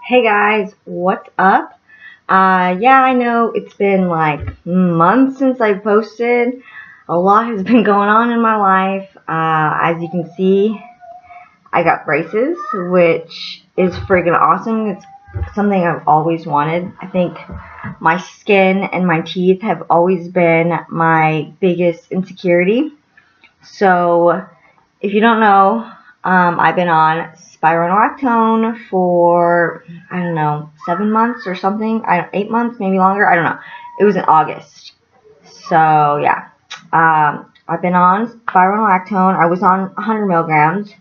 Hey guys, what's up? Yeah, I know it's been like months since I posted. A lot has been going on in my life. As you can see, I got braces, which is freaking awesome. It's something I've always wanted. I think my skin and my teeth have always been my biggest insecurity. So, if you don't know, I've been on spironolactone for, I don't know, 7 months or something. 8 months, maybe longer. I don't know. It was in August. So, yeah. I've been on spironolactone. I was on 100 milligrams.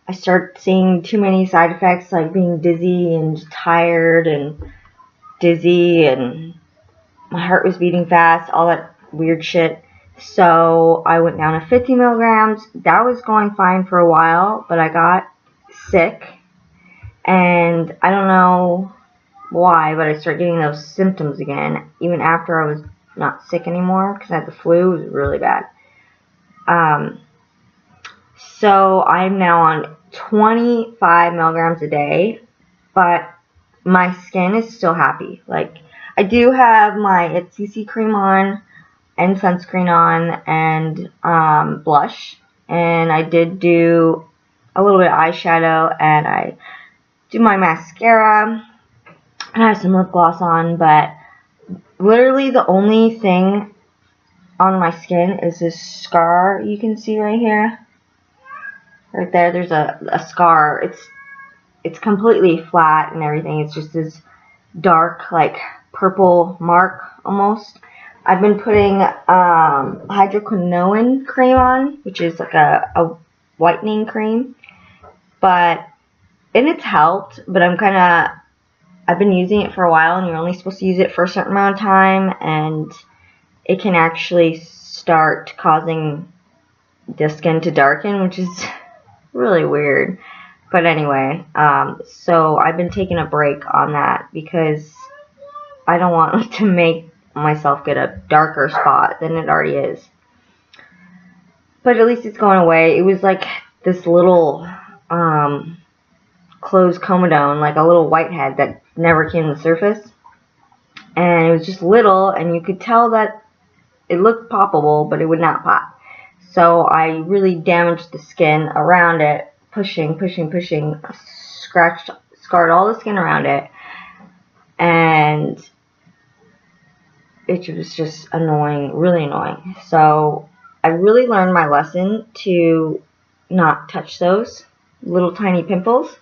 I started seeing too many side effects, like being dizzy and tired and dizzy, and my heart was beating fast, all that weird shit. So I went down to 50 milligrams. That was going fine for a while, but I got sick, and I don't know why, but I started getting those symptoms again, even after I was not sick anymore, because I had the flu. It was really bad. So I'm now on 25 milligrams a day, but my skin is still happy. Like, I do have my CC cream on, and sunscreen on, and blush, and I did do a little bit of eyeshadow, and I do my mascara, and I have some lip gloss on, but literally the only thing on my skin is this scar you can see right here. Right there, there's a scar. It's completely flat and everything. It's just this dark, like, purple mark almost. I've been putting hydroquinone cream on, which is like a whitening cream, and it's helped, but I've been using it for a while, and you're only supposed to use it for a certain amount of time, and it can actually start causing the skin to darken, which is really weird. But anyway, so I've been taking a break on that because I don't want to make myself get a darker spot than it already is. But at least it's going away. It was like this little closed comedone, like a little whitehead that never came to the surface. And it was just little, and you could tell that it looked poppable, but it would not pop. So I really damaged the skin around it, pushing, scarred all the skin around it, and it was just annoying, really annoying. So I really learned my lesson to not touch those little tiny pimples,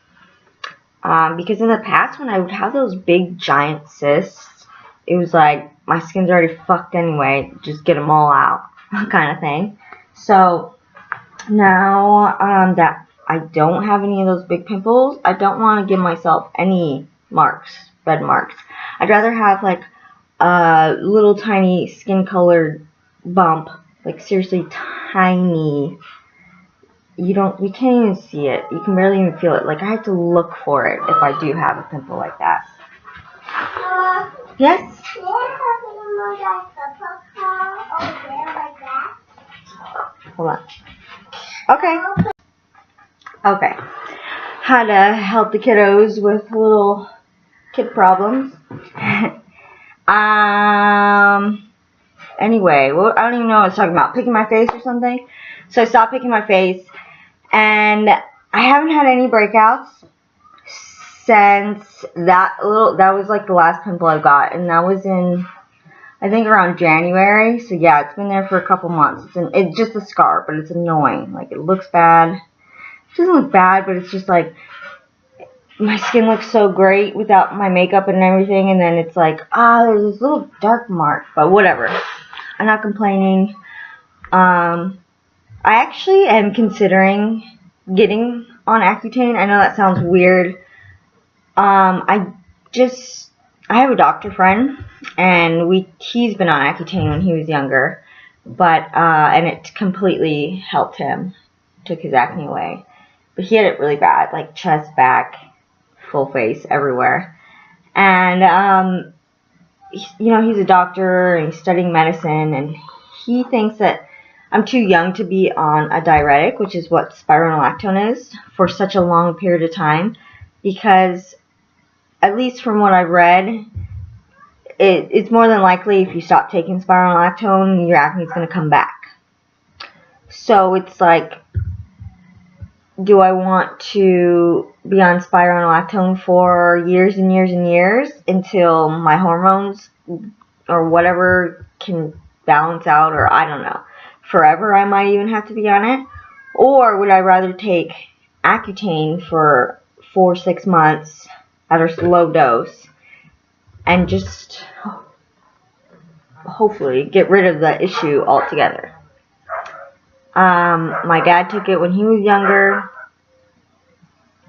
because in the past when I would have those big giant cysts, it was like my skin's already fucked anyway, just get them all out kind of thing. So now that I don't have any of those big pimples, I don't want to give myself any marks, red marks. I'd rather have like a little tiny skin colored bump, like seriously tiny. You can't even see it. You can barely even feel it. Like, I have to look for it if I do have a pimple like that. Yes? Hold on. Okay. How to help the kiddos with little kid problems. Anyway, well, I don't even know what I was talking about. Picking my face or something. So I stopped picking my face, and I haven't had any breakouts since that was like the last pimple I got, and that was in, I think, around January. So yeah, it's been there for a couple months. It's just a scar, but it's annoying. Like, it looks bad. It doesn't look bad, but it's just like, my skin looks so great without my makeup and everything, and then it's like, there's this little dark mark, but whatever. I'm not complaining. I actually am considering getting on accutane. I know that sounds weird. I have a doctor friend, and he's been on accutane when he was younger, and it completely helped him, took his acne away. But he had it really bad, like chest, back, full face, everywhere. And, he's a doctor, and he's studying medicine, and he thinks that I'm too young to be on a diuretic, which is what spironolactone is, for such a long period of time, because at least from what I've read, it's more than likely if you stop taking spironolactone, your acne is going to come back. So it's like, do I want to be on spironolactone for years and years and years until my hormones or whatever can balance out, or I don't know, forever I might even have to be on it? Or would I rather take accutane for 4 or 6 months at a low dose and just hopefully get rid of the issue altogether? My dad took it when he was younger,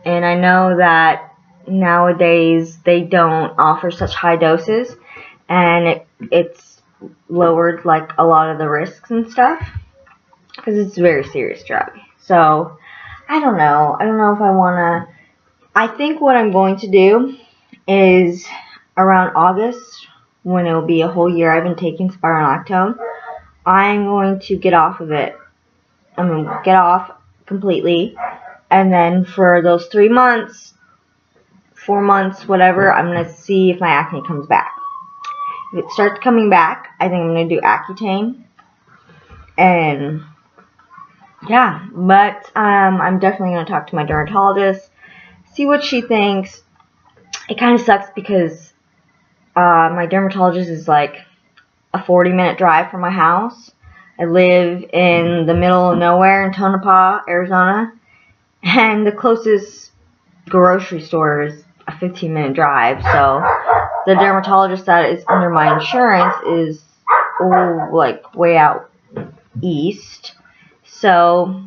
and I know that nowadays they don't offer such high doses, and it's lowered like a lot of the risks and stuff, because it's a very serious drug. So I don't know if I want to. I think what I'm going to do is around August, when it will be a whole year I've been taking spironolactone, I'm going to get off of it. I'm going to get off completely, and then for those 3 months, 4 months, whatever, I'm going to see if my acne comes back. If it starts coming back, I think I'm going to do accutane. And yeah, but I'm definitely going to talk to my dermatologist, see what she thinks. It kind of sucks because my dermatologist is like a 40-minute drive from my house. I live in the middle of nowhere in Tonopah, Arizona, and the closest grocery store is a 15-minute drive. So the dermatologist that is under my insurance is like way out east. So,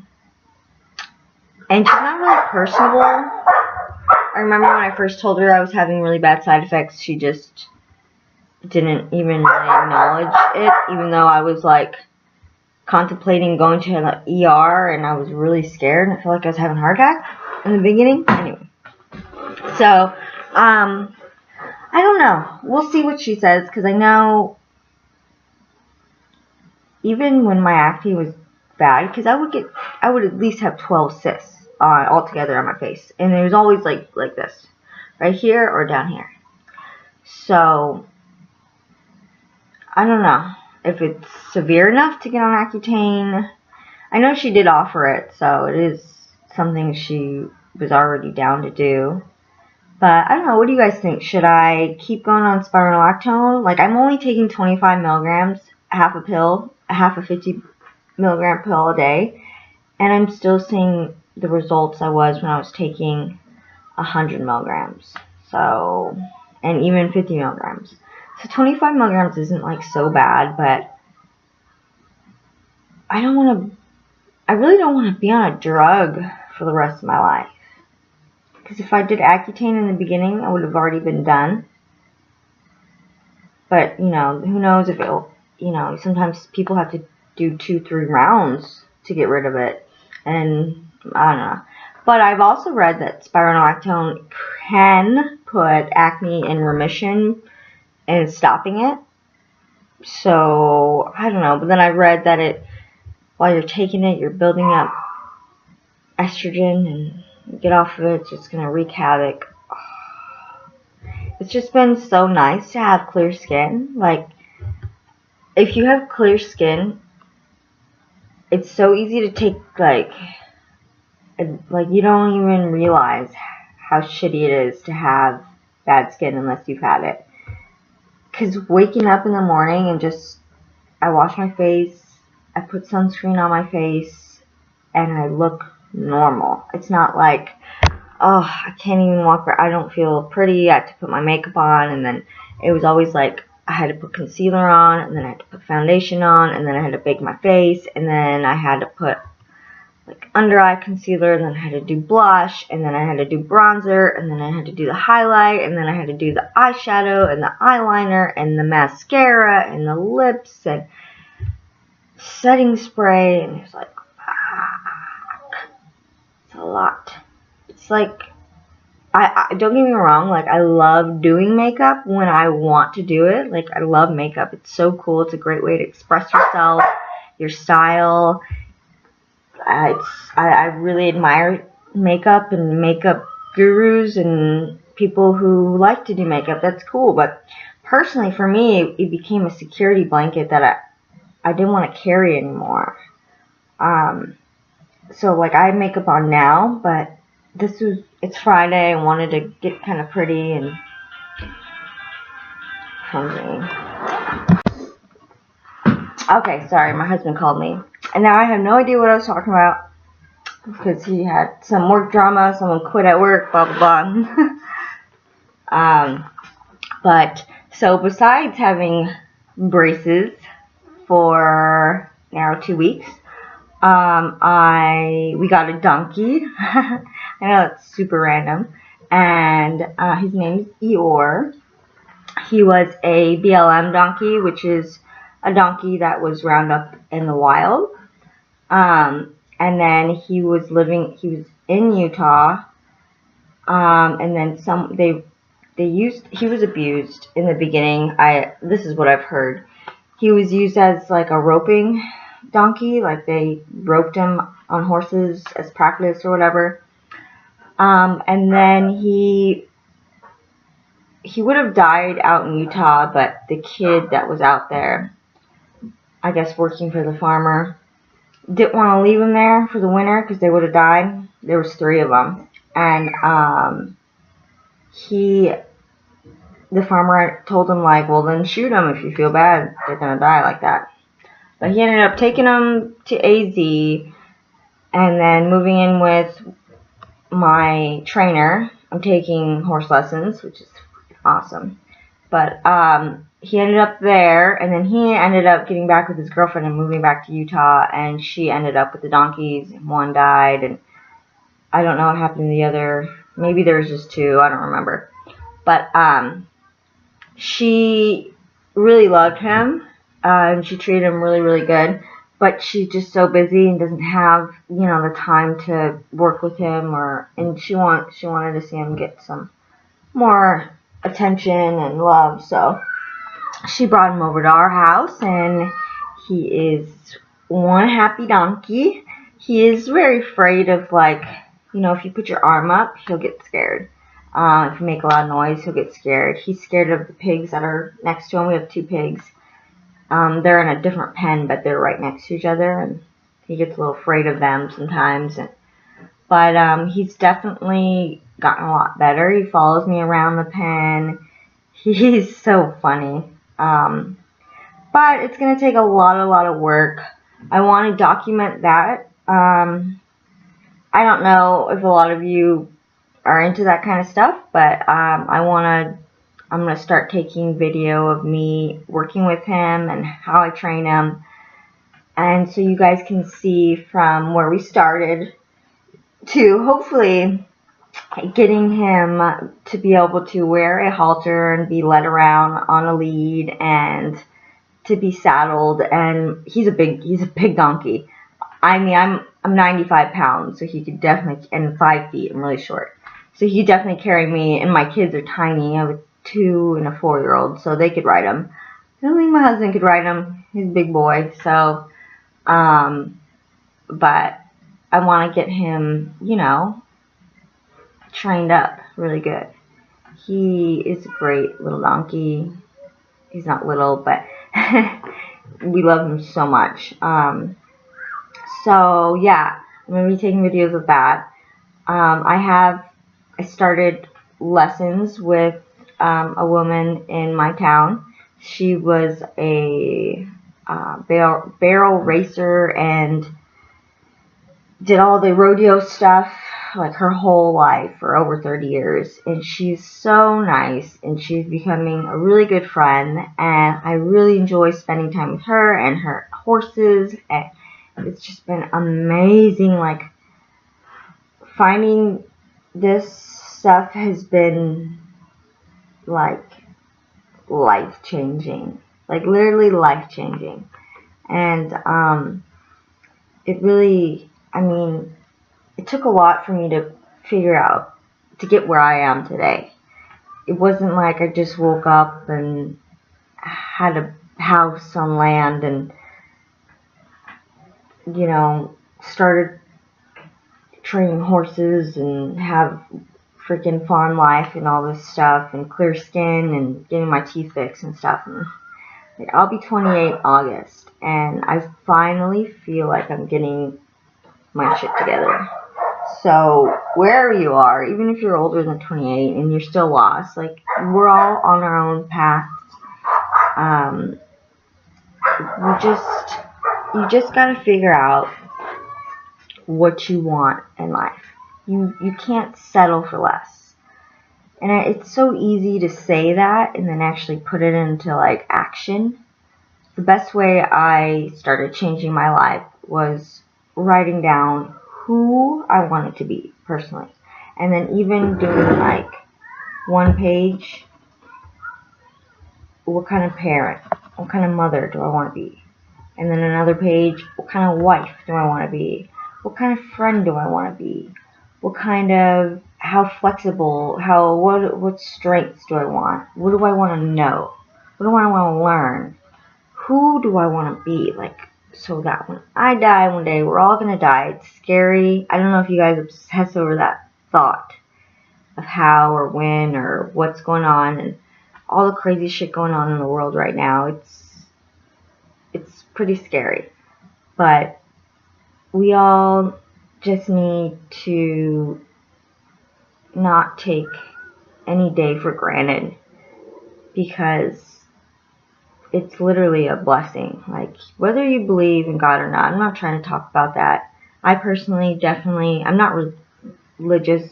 and she's not really personable. I remember when I first told her I was having really bad side effects, she just didn't even really acknowledge it, even though I was like contemplating going to an ER, and I was really scared, and I felt like I was having a heart attack in the beginning. Anyway, so I don't know. We'll see what she says, because I know even when my acne was bad, because I would at least have 12 cysts altogether on my face, and it was always like this, right here or down here. So I don't know if it's severe enough to get on accutane. I know she did offer it, so it is something she was already down to do. But I don't know, what do you guys think? Should I keep going on spironolactone? Like, I'm only taking 25 milligrams, half a 50 milligram pill a day, and I'm still seeing the results I was when I was taking 100 milligrams. So, and even 50 milligrams. So 25 milligrams isn't like so bad, but I really don't want to be on a drug for the rest of my life. Because if I did accutane in the beginning, I would have already been done. But, you know, who knows if it'll, you know, sometimes people have to do 2-3 rounds to get rid of it. And I don't know. But I've also read that spironolactone can put acne in remission and stopping it. So, I don't know. But then I read that while you're taking it, you're building up estrogen, and you get off of it, it's just going to wreak havoc. It's just been so nice to have clear skin. Like, if you have clear skin, it's so easy to take, like you don't even realize how shitty it is to have bad skin unless you've had it. Because waking up in the morning and I wash my face, I put sunscreen on my face, and I look normal. It's not like, oh, I can't even walk around, I don't feel pretty, I have to put my makeup on, and then it was always like, I had to put concealer on, and then I had to put foundation on, and then I had to bake my face, and then I had to put like under eye concealer, and then I had to do blush, and then I had to do bronzer, and then I had to do the highlight, and then I had to do the eyeshadow, and the eyeliner, and the mascara, and the lips, and setting spray, and it's like, it's a lot. It's like, I don't get me wrong, like, I love doing makeup when I want to do it. Like, I love makeup. It's so cool. It's a great way to express yourself, your style. I really admire makeup and makeup gurus and people who like to do makeup, that's cool. But personally, for me, it became a security blanket that I didn't want to carry anymore. So like I have makeup on now, but it's Friday. I wanted to get kind of pretty and something. Okay, sorry, my husband called me. And now I have no idea what I was talking about because he had some work drama, someone quit at work, blah, blah, blah. But so besides having braces for now 2 weeks, we got a donkey. I know that's super random. And his name is Eeyore. He was a BLM donkey, which is a donkey that was round up in the wild. And then he was in Utah. And then he was abused in the beginning. This is what I've heard. He was used as like a roping donkey, like they roped him on horses as practice or whatever. And then he would have died out in Utah, but the kid that was out there, I guess working for the farmer, didn't want to leave him there for the winter because they would have died. There was 3 of them. And the farmer told him, like, well, then shoot them if you feel bad. They're going to die like that. But he ended up taking them to AZ and then moving in with my trainer. I'm taking horse lessons, which is awesome. But he ended up there, and then he ended up getting back with his girlfriend and moving back to Utah, and she ended up with the donkeys. One died, and I don't know what happened to the other. Maybe there was just 2. I don't remember. But she really loved him, and she treated him really, really good. But she's just so busy and doesn't have, the time to work with him, and she wanted to see him get some more attention and love. So she brought him over to our house, and he is one happy donkey. He is very afraid of, like, if you put your arm up, he'll get scared. If you make a lot of noise, he'll get scared. He's scared of the pigs that are next to him. We have 2 pigs. They're in a different pen, but they're right next to each other, and he gets a little afraid of them sometimes. But he's definitely gotten a lot better. He follows me around the pen. He's so funny. But it's going to take a lot of work. I want to document that. I don't know if a lot of you are into that kind of stuff, but I'm going to start taking video of me working with him and how I train him. And so you guys can see from where we started to hopefully getting him to be able to wear a halter and be led around on a lead and to be saddled. And he's a big donkey. I mean, I'm 95 pounds, so he could definitely, and 5 feet, I'm really short. So he could definitely carry me, and my kids are tiny. I have a 2 and a 4-year-old, so they could ride him. Only my husband could ride him. He's a big boy, so, but I want to get him, trained up really good. He is a great little donkey. He's not little, but we love him so much. So yeah, I'm going to be taking videos of that. I started lessons with a woman in my town. She was a barrel racer and did all the rodeo stuff like her whole life for over 30 years. And she's so nice, and she's becoming a really good friend, and I really enjoy spending time with her and her horses. And it's just been amazing. Like, finding this stuff has been like life-changing, like literally life-changing. And it really, I mean, it took a lot for me to figure out to get where I am today. It wasn't like I just woke up and had a house on land and started training horses and have freaking farm life and all this stuff, and clear skin and getting my teeth fixed and stuff. And like, I'll be 28 August, and I finally feel like I'm getting my shit together. So wherever you are, even if you're older than 28 and you're still lost, like, we're all on our own paths. You just gotta figure out what you want in life. You can't settle for less. And it's so easy to say that and then actually put it into like action. The best way I started changing my life was writing down who I wanted to be personally. And then even doing like one page, what kind of parent, what kind of mother do I want to be? And then another page, what kind of wife do I want to be? What kind of friend do I want to be? How flexible, what strengths do I want? What do I want to know? What do I want to learn? Who do I want to be? Like, so that when I die one day, we're all going to die. It's scary. I don't know if you guys obsess over that thought of how or when or what's going on and all the crazy shit going on in the world right now. It's pretty scary. But we all just need to not take any day for granted, because it's literally a blessing. Like, whether you believe in God or not, I'm not trying to talk about that. I personally, definitely, I'm not religious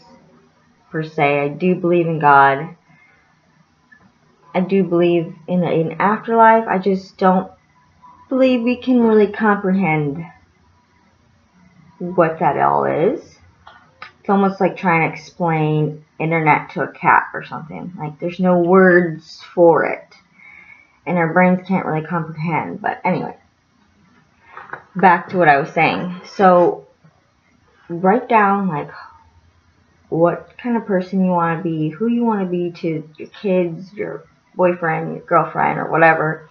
per se. I do believe in God. I do believe in an afterlife. I just don't believe we can really comprehend what that all is. It's almost like trying to explain internet to a cat or something. Like, there's no words for it, and our brains can't really comprehend. But anyway, back to what I was saying. So write down like what kind of person you want to be, who you want to be to your kids, your boyfriend, your girlfriend, or whatever,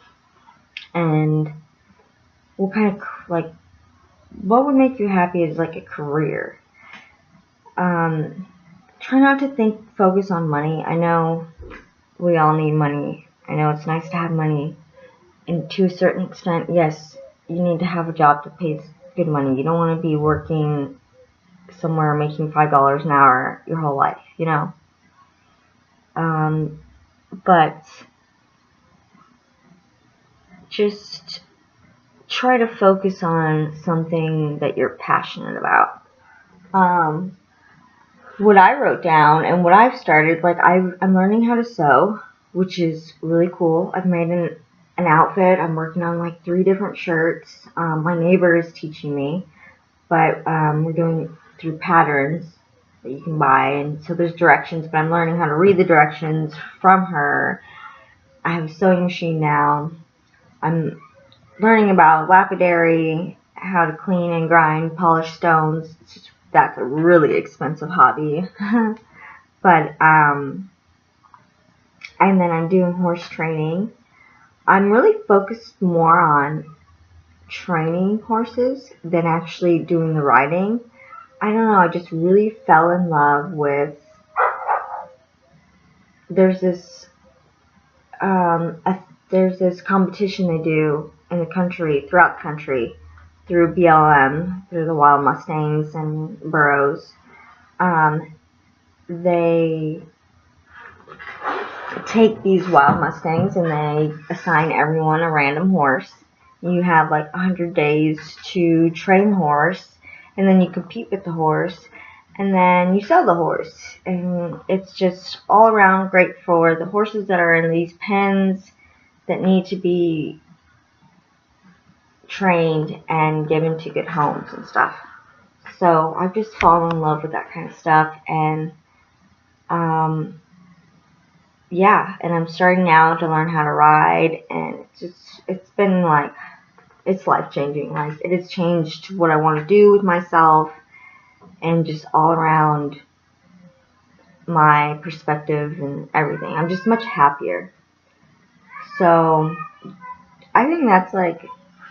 and what kind of, like, what would make you happy as like a career. Try not to focus on money. I know we all need money. I know it's nice to have money, and to a certain extent, yes, you need to have a job that pays good money. You don't want to be working somewhere making $5 an hour your whole life, you know. But just try to focus on something that you're passionate about. What I wrote down and what I've started, like, I'm learning how to sew, which is really cool. I've made an outfit. I'm working on like 3 different shirts. My neighbor is teaching me, but we're doing through patterns that you can buy, and so there's directions, but I'm learning how to read the directions from her. I have a sewing machine now. I'm learning about lapidary, how to clean and grind polished stones. That's a really expensive hobby. But and then I'm doing horse training. I'm really focused more on training horses than actually doing the riding. I don't know, I just really fell in love with, there's this competition they do in the country, throughout the country, through BLM, through the Wild Mustangs and Burros. They take these wild Mustangs and they assign everyone a random horse. You have like 100 days to train the horse, and then you compete with the horse, and then you sell the horse. And it's just all around great for the horses that are in these pens that need to be trained and given to good homes and stuff. So I've just fallen in love with that kind of stuff, and yeah, and I'm starting now to learn how to ride, and it's been like, it's life-changing. Like, it has changed what I want to do with myself, and just all around my perspective and everything. I'm just much happier. So I think that's like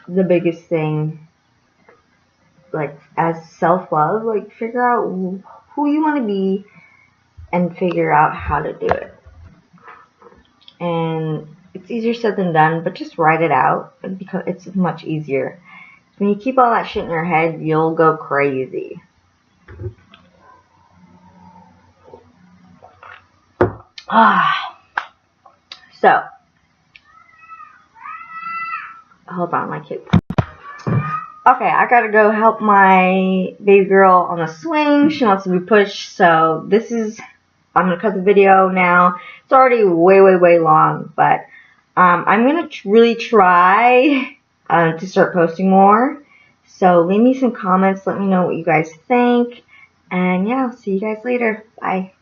the biggest thing, like, as self-love. Like, figure out who you want to be and figure out how to do it. And it's easier said than done, but just write it out, because it's much easier. When you keep all that shit in your head, you'll go crazy. So, hold on, my kids. Okay, I gotta go help my baby girl on the swing. She wants to be pushed, so I'm gonna cut the video now. It's already way long, but I'm gonna really try to start posting more. So leave me some comments, let me know what you guys think, and yeah, I'll see you guys later. Bye.